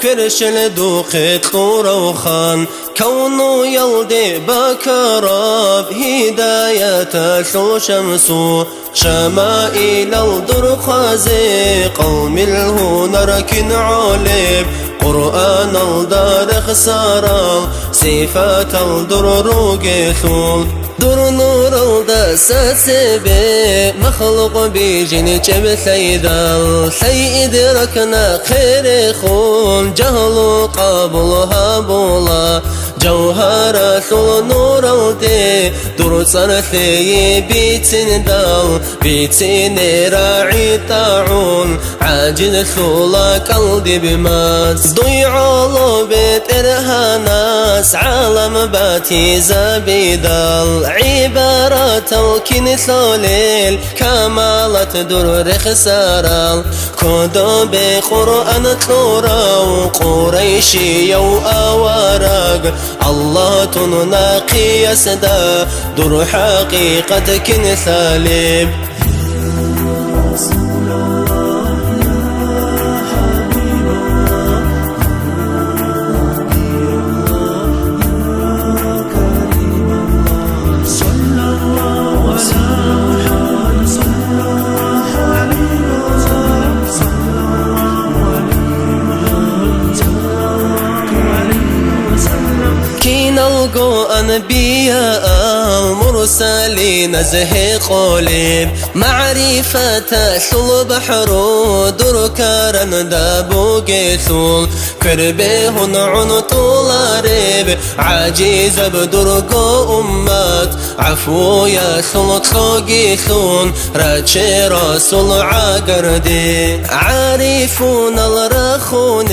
كرشل دوق طور وخان كونو يلدي بكراب هداية شو شمسو شمائل الدر خازي قوم الهنر كن علب قرآن الدار خسارة صفات الدر روغيثول در نور الدسات سبي مخلوق بيجن جب سيدال سيد ركنا خير خون جهل قبلها بولا جوهر سول نور الدي در صرفي بيتن دال بيتن راعي طاعون عاجل سولا قلبي بماس ضيع بيت إرهاناس عالم باتي زبيدال عبارات الكنيسة ليل كمالت در خسارة كودو بقرآن تلورا وقريشي يو أوارق الله تناقي يسدا در حقيقة كنيسة ليب أنبياء المرسلين زهي قولب معرفة شل بحر دركارن دابو قيثول كربهن عن طولارب عجيز بدرقو أمات عفو يا سلطخو قيثون راتشي رسول عقردي عارفون الرخون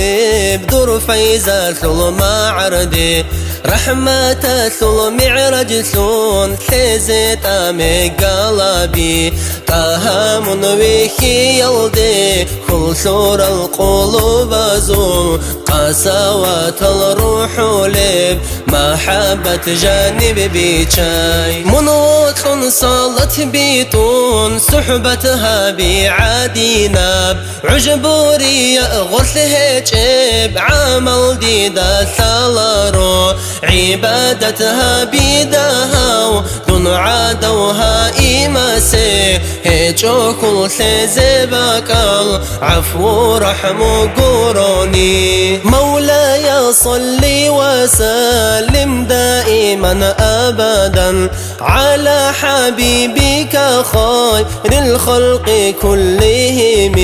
بدر فيزا ثلما عردي رحمة ثل معرج ثون حزت أمي قلبي تهام ويكي يلدي كل شور القلوب زول قسوات الروح لب محبة جانب بيشاي منوط صلت بيتون صحبتها بعديناب عجبوري غسله جيب عمل ديدا ثلارو عبادتها بيدها دون عادوها إيماسي هيجو كل سيزبكال عفو رحم قروني مولاي صلي وسلم دائما أبدا على حبيبك خير الخلق كلهم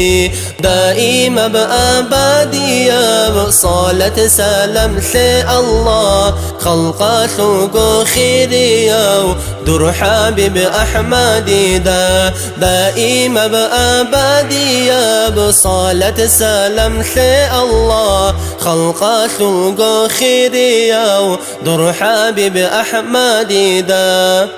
دائما بأبدية بصالة سلام سي الله خلق سوق خيريا در حبيب أحمد دا دائما بأبدية بصالة سلام سي الله خلق سوق خيريا در حبيب أحمد دا